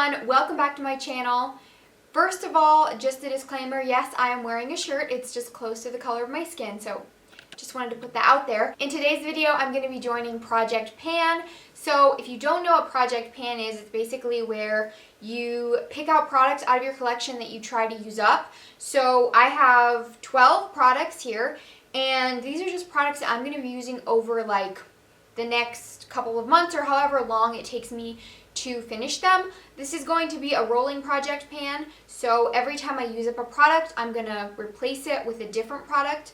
everyone, welcome back to my channel. First of all, just a disclaimer, yes, I am wearing a shirt. It's just close to the color of my skin, so just wanted to put that out there. In today's video, I'm going to be joining Project Pan. So if you don't know what Project Pan is, it's basically where you pick out products out of your collection that you try to use up. So I have 12 products here, and these are just products that I'm going to be using over like the next couple of months or however long it takes me to finish them. This is going to be a rolling Project Pan, so every time I use up a product, I'm going to replace it with a different product.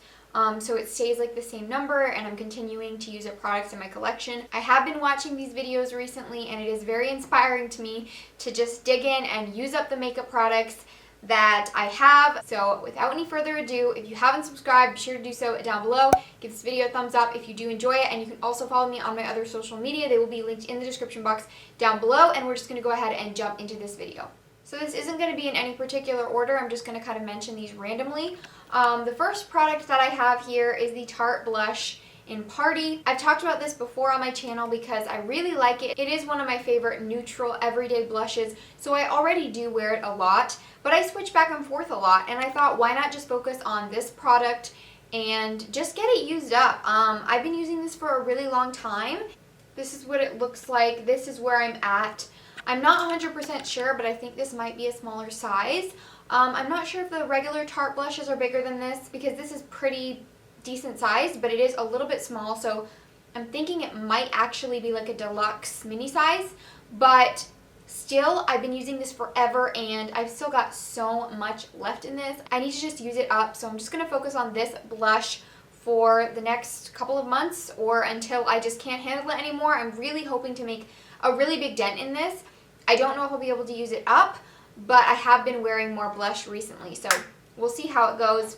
So it stays like the same number, and I'm continuing to use up products in my collection. I have been watching these videos recently, and it is very inspiring to me to just dig in and use up the makeup products that I have. So without any further ado, if you haven't subscribed, be sure to do so down below. Give this video a thumbs up if you do enjoy it, and you can also follow me on my other social media. They will be linked in the description box down below, and we're just going to go ahead and jump into this video. So this isn't going to be in any particular order. I'm just going to kind of mention these randomly. The first product that I have here is the Tarte Blush in Party. I've talked about this before on my channel because I really like it. It is one of my favorite neutral everyday blushes, so I already do wear it a lot, but I switch back and forth a lot, and I thought, why not just focus on this product and just get it used up. I've been using this for a really long time. This is what it looks like. This is where I'm at. I'm not 100% sure, but I think this might be a smaller size. I'm not sure if the regular Tarte blushes are bigger than this, because this is pretty decent size, but it is a little bit small, so I'm thinking it might actually be like a deluxe mini size, but still, I've been using this forever, and I've still got so much left in this. I need to just use it up, so I'm just going to focus on this blush for the next couple of months, or until I just can't handle it anymore. I'm really hoping to make a really big dent in this. I don't know if I'll be able to use it up, but I have been wearing more blush recently, so we'll see how it goes.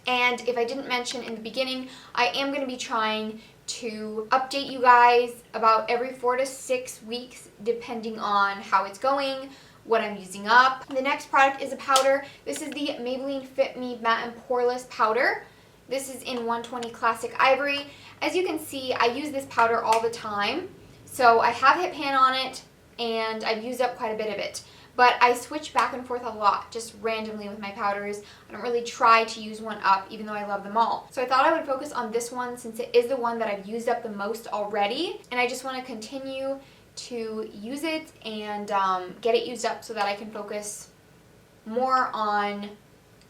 And if I didn't mention in the beginning, I am going to be trying to update you guys about every 4 to 6 weeks, depending on how it's going, what I'm using up. The next product is a powder. This is the Maybelline Fit Me Matte and Poreless Powder. This is in 120 Classic Ivory. As you can see, I use this powder all the time. So I have hit pan on it, and I've used up quite a bit of it. But I switch back and forth a lot, just randomly with my powders. I don't really try to use one up, even though I love them all. So I thought I would focus on this one since it is the one that I've used up the most already. And I just want to continue to use it and get it used up so that I can focus more on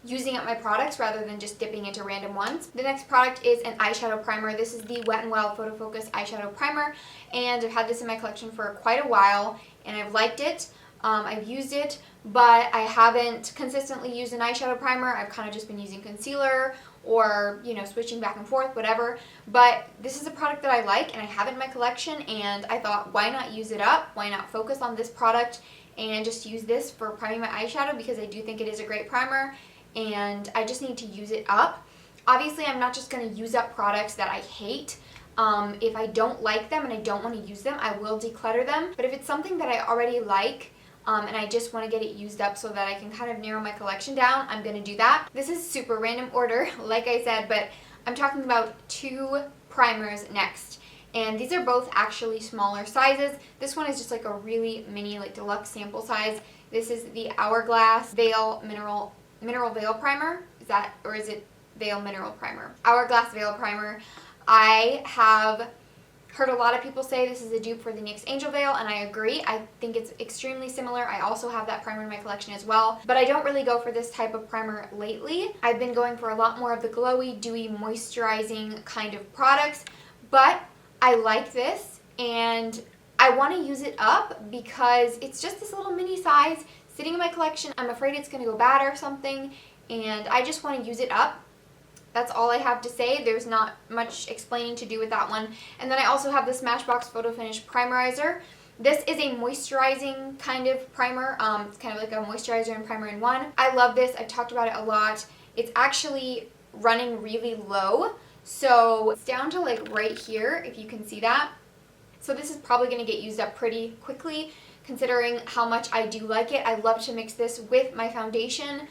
using up my products rather than just dipping into random ones. The next product is an eyeshadow primer. This is the Wet n Wild Photo Focus eyeshadow primer, and I've had this in my collection for quite a while, and I've liked it. I've used it, but I haven't consistently used an eyeshadow primer. I've kind of just been using concealer or, you know, switching back and forth, whatever. But this is a product that I like, and I have it in my collection, and I thought, why not use it up? Why not focus on this product and just use this for priming my eyeshadow, because I do think it is a great primer, and I just need to use it up. Obviously, I'm not just going to use up products that I hate. If I don't like them and I don't want to use them, I will declutter them. But if it's something that I already like, and I just want to get it used up so that I can kind of narrow my collection down, I'm going to do that. This is super random order, like I said, but I'm talking about 2 primers next. And these are both actually smaller sizes. This one is just like a really mini, like deluxe sample size. This is the Hourglass Veil Mineral Veil Primer. Or is it Veil Mineral Primer? Hourglass Veil Primer. I have heard a lot of people say this is a dupe for the NYX Angel Veil, and I agree. I think it's extremely similar. I also have that primer in my collection as well, but I don't really go for this type of primer lately. I've been going for a lot more of the glowy, dewy, moisturizing kind of products, but I like this, and I want to use it up because it's just this little mini size sitting in my collection. I'm afraid it's going to go bad or something, and I just want to use it up. That's all I have to say. There's not much explaining to do with that one. And then I also have the Smashbox Photo Finish Primerizer. This is a moisturizing kind of primer. It's kind of like a moisturizer and primer in one. I love this. I've talked about it a lot. It's actually running really low. So it's down to like right here, if you can see that. So this is probably going to get used up pretty quickly, considering how much I do like it. I love to mix this with my foundation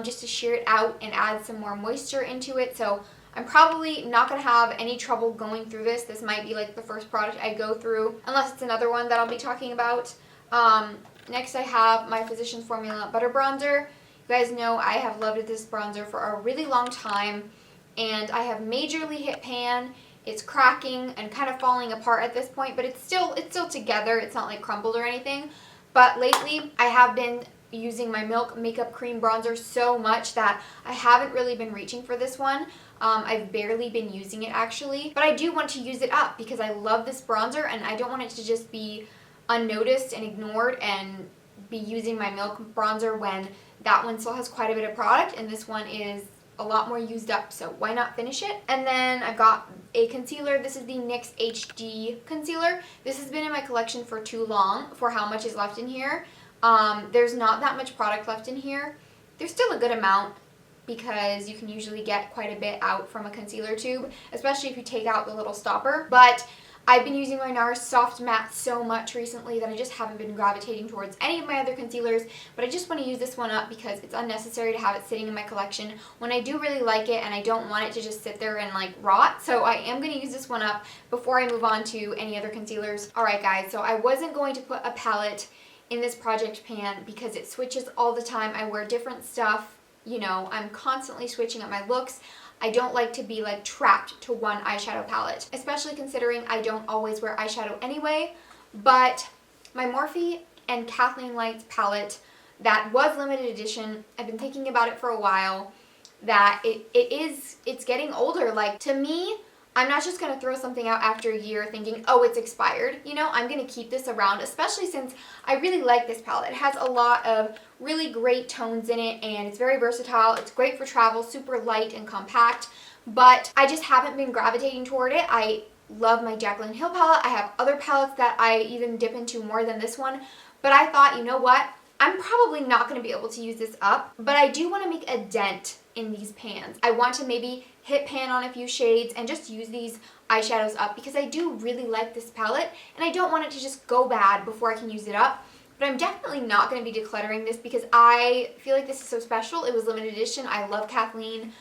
just to sheer it out and add some more moisture into it. So I'm probably not going to have any trouble going through this. This might be like the first product I go through, unless it's another one that I'll be talking about. Next I have my Physicians Formula Butter Bronzer. You guys know I have loved this bronzer for a really long time, and I have majorly hit pan. It's cracking and kind of falling apart at this point, but it's still together. It's not like crumbled or anything. But lately I have been using my Milk Makeup Cream Bronzer so much that I haven't really been reaching for this one. I've barely been using it actually, but I do want to use it up because I love this bronzer and I don't want it to just be unnoticed and ignored and be using my Milk bronzer when that one still has quite a bit of product and this one is a lot more used up, so why not finish it? And then I've got a concealer. This is the NYX HD concealer. This has been in my collection for too long for how much is left in here. There's not that much product left in here. There's still a good amount because you can usually get quite a bit out from a concealer tube, especially if you take out the little stopper. But I've been using my NARS Soft Matte so much recently that I just haven't been gravitating towards any of my other concealers, but I just want to use this one up because it's unnecessary to have it sitting in my collection when I do really like it and I don't want it to just sit there and like rot. So I am going to use this one up before I move on to any other concealers. Alright guys, so I wasn't going to put a palette in this project pan because it switches all the time. I wear different stuff, you know, I'm constantly switching up my looks. I don't like to be like trapped to one eyeshadow palette, especially considering I don't always wear eyeshadow anyway. But my Morphe and Kathleen Lights palette that was limited edition, I've been thinking about it for a while, that it's getting older. Like, to me, I'm not just going to throw something out after a year thinking, oh, it's expired. You know, I'm going to keep this around, especially since I really like this palette. It has a lot of really great tones in it, and it's very versatile. It's great for travel, super light and compact, but I just haven't been gravitating toward it. I love my Jaclyn Hill palette. I have other palettes that I even dip into more than this one, but I thought, you know what? I'm probably not going to be able to use this up, but I do want to make a dent in these pans. I want to maybe hit pan on a few shades and just use these eyeshadows up because I do really like this palette and I don't want it to just go bad before I can use it up. But I'm definitely not going to be decluttering this because I feel like this is so special. It was limited edition. I love Kathleen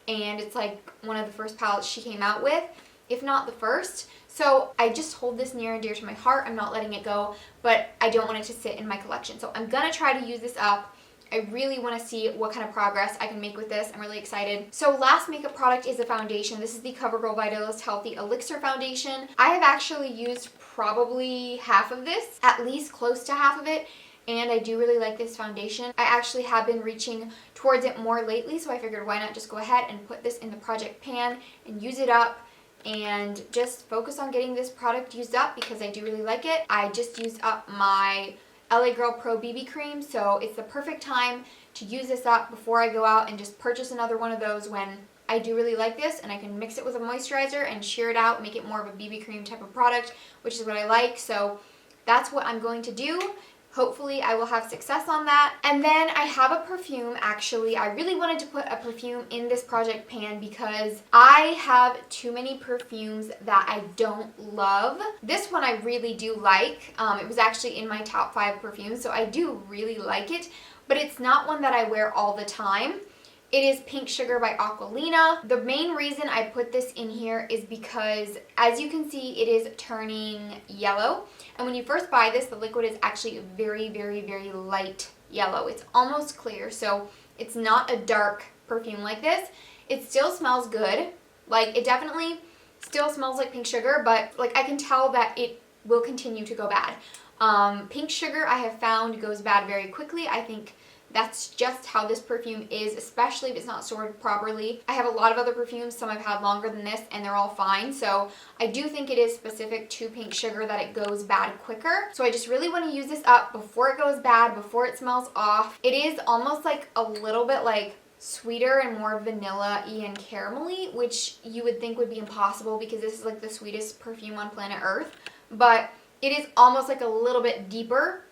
and it's like one of the first palettes she came out with, if not the first. So I just hold this near and dear to my heart. I'm not letting it go, but I don't want it to sit in my collection. So I'm going to try to use this up. I really want to see what kind of progress I can make with this. I'm really excited. So last makeup product is a foundation. This is the CoverGirl Vitalist Healthy Elixir Foundation. I have actually used probably half of this, at least close to half of it, and I do really like this foundation. I actually have been reaching towards it more lately, so I figured why not just go ahead and put this in the project pan and use it up and just focus on getting this product used up because I do really like it. I just used up my LA Girl Pro BB cream, so it's the perfect time to use this up before I go out and just purchase another one of those when I do really like this, and I can mix it with a moisturizer and sheer it out, make it more of a BB cream type of product, which is what I like. So that's what I'm going to do. Hopefully I will have success on that. And then I have a perfume actually. I really wanted to put a perfume in this project pan because I have too many perfumes that I don't love. This one I really do like. It was actually in my top 5 perfumes, so I do really like it, but it's not one that I wear all the time. It is Pink Sugar by Aquilina. The main reason I put this in here is because, as you can see, it is turning yellow. And when you first buy this, the liquid is actually very, very, very light yellow. It's almost clear, so it's not a dark perfume like this. It still smells good. Like, it definitely still smells like pink sugar, but like I can tell that it will continue to go bad. Pink Sugar, I have found, goes bad very quickly. I think that's just how this perfume is, especially if it's not stored properly. I have a lot of other perfumes, some I've had longer than this, and they're all fine. So I do think it is specific to Pink Sugar that it goes bad quicker. So I just really want to use this up before it goes bad, before it smells off. It is almost like a little bit like sweeter and more vanilla-y and caramelly, which you would think would be impossible because this is like the sweetest perfume on planet Earth. But it is almost like a little bit deeper.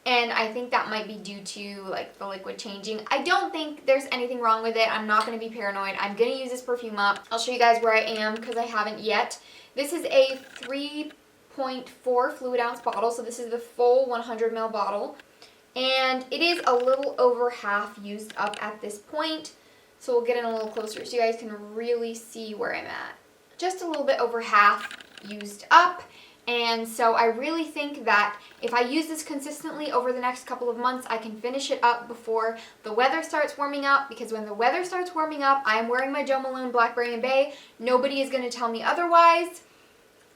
And I think that might be due to like the liquid changing. I don't think there's anything wrong with it. I'm not going to be paranoid. I'm going to use this perfume up. I'll show you guys where I am because I haven't yet. This is a 3.4 fluid ounce bottle. So this is the full 100 ml bottle. And it is a little over half used up at this point. So we'll get in a little closer so you guys can really see where I'm at. Just a little bit over half used up. And so I really think that if I use this consistently over the next couple of months, I can finish it up before the weather starts warming up, because when the weather starts warming up, I am wearing my Jo Malone Blackberry and Bay. Nobody is going to tell me otherwise.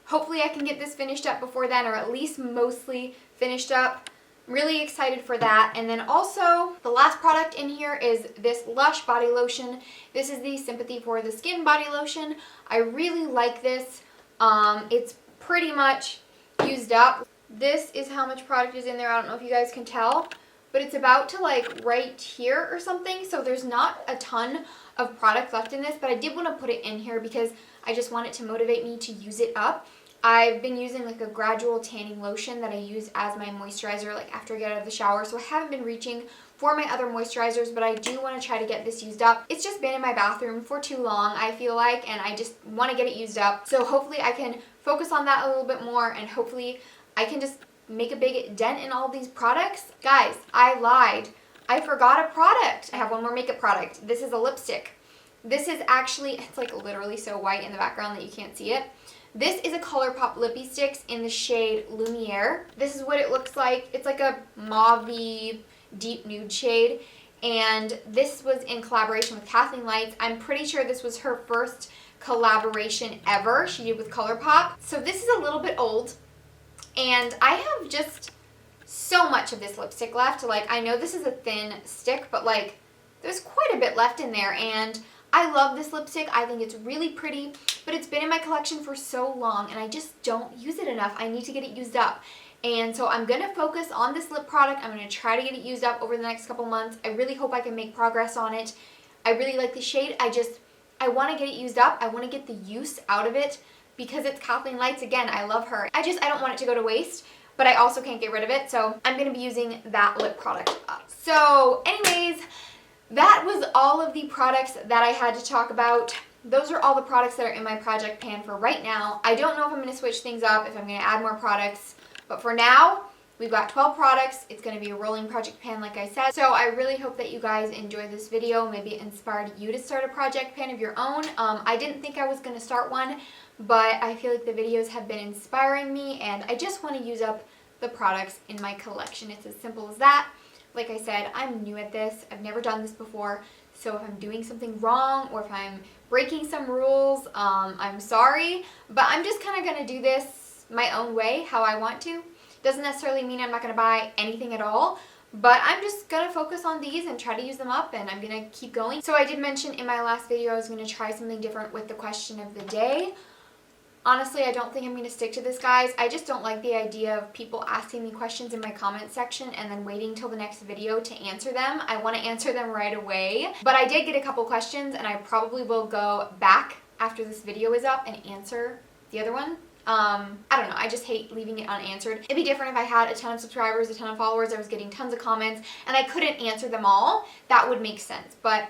Hopefully I can get this finished up before then, or at least mostly finished up. I'm really excited for that. And then also, the last product in here is this Lush body lotion. This is the Sympathy for the Skin body lotion. I really like this. It's pretty much used up. This is how much product is in there. I don't know if you guys can tell, but it's about to like right here or something. So there's not a ton of product left in this, but I did want to put it in here because I just want it to motivate me to use it up. I've been using like a gradual tanning lotion that I use as my moisturizer like after I get out of the shower, so I haven't been reaching for my other moisturizers, but I do want to try to get this used up. It's just been in my bathroom for too long, I feel like, and I just want to get it used up. So hopefully I can focus on that a little bit more, and hopefully I can just make a big dent in all these products. Guys, I lied. I forgot a product. I have one more makeup product. This is a lipstick. This is actually, it's like literally so white in the background that you can't see it. This is a ColourPop Lippie Sticks in the shade Lumiere. This is what it looks like. It's like a mauve-y, deep nude shade. And this was in collaboration with Kathleen Lights. I'm pretty sure this was her first collaboration ever she did with ColourPop. So this is a little bit old. And I have just so much of this lipstick left. Like, I know this is a thin stick, but like, there's quite a bit left in there. And I love this lipstick. I think it's really pretty, but it's been in my collection for so long and I just don't use it enough. I need to get it used up. And so I'm going to focus on this lip product. I'm going to try to get it used up over the next couple months. I really hope I can make progress on it. I really like the shade. I want to get it used up. I want to get the use out of it because it's Kathleen Lights. Again, I love her. I don't want it to go to waste, but I also can't get rid of it. So I'm going to be using that lip product up. So anyways, that was all of the products that I had to talk about. Those are all the products that are in my project pan for right now. I don't know if I'm going to switch things up, if I'm going to add more products, but for now, we've got 12 products. It's going to be a rolling project pan like I said. So I really hope that you guys enjoyed this video. Maybe it inspired you to start a project pan of your own. I didn't think I was going to start one, but I feel like the videos have been inspiring me and I just want to use up the products in my collection. It's as simple as that. Like I said, I'm new at this. I've never done this before. So if I'm doing something wrong or if I'm breaking some rules, I'm sorry. But I'm just kind of going to do this my own way, how I want to. Doesn't necessarily mean I'm not going to buy anything at all. But I'm just going to focus on these and try to use them up, and I'm going to keep going. So I did mention in my last video I was going to try something different with the question of the day. Honestly, I don't think I'm going to stick to this, guys. I just don't like the idea of people asking me questions in my comment section and then waiting till the next video to answer them. I want to answer them right away. But I did get a couple questions, and I probably will go back after this video is up and answer the other one. I don't know. I just hate leaving it unanswered. It'd be different if I had a ton of subscribers, a ton of followers, I was getting tons of comments, and I couldn't answer them all. That would make sense. But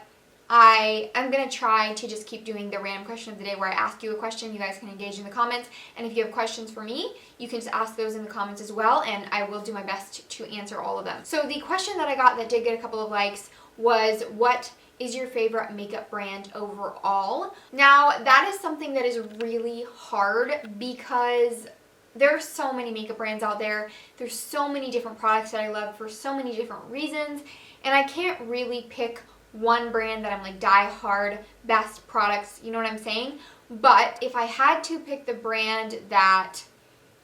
I'm going to try to just keep doing the random question of the day where I ask you a question. You guys can engage in the comments. And if you have questions for me, you can just ask those in the comments as well. And I will do my best to answer all of them. So the question that I got that did get a couple of likes was, what is your favorite makeup brand overall? Now, that is something that is really hard because there are so many makeup brands out there. There's so many different products that I love for so many different reasons. And I can't really pick one brand that I'm like die hard best products, you know what I'm saying? But if I had to pick the brand that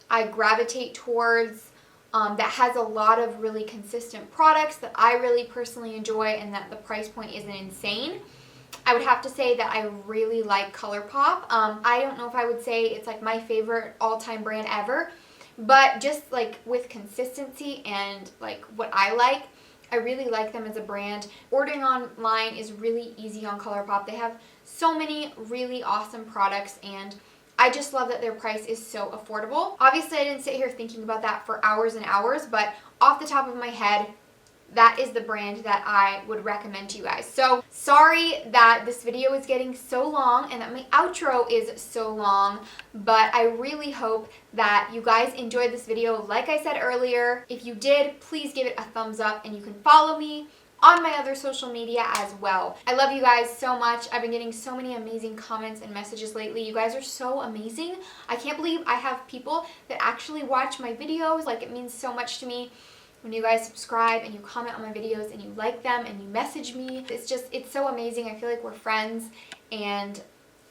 I gravitate towards, that has a lot of really consistent products that I really personally enjoy and that the price point isn't insane, I would have to say that I really like ColourPop. I don't know if I would say it's like my favorite all-time brand ever, but just like with consistency and like what I like, I really like them as a brand. Ordering online is really easy on ColourPop. They have so many really awesome products, and I just love that their price is so affordable. Obviously, I didn't sit here thinking about that for hours and hours, but off the top of my head, that is the brand that I would recommend to you guys. So sorry that this video is getting so long and that my outro is so long, but I really hope that you guys enjoyed this video. Like I said earlier, if you did, please give it a thumbs up, and you can follow me on my other social media as well. I love you guys so much. I've been getting so many amazing comments and messages lately. You guys are so amazing. I can't believe I have people that actually watch my videos. Like, it means so much to me when you guys subscribe and you comment on my videos and you like them and you message me. It's so amazing. I feel like we're friends. And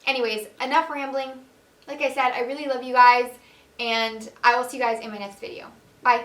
anyways, enough rambling. Like I said, I really love you guys, and I will see you guys in my next video. Bye.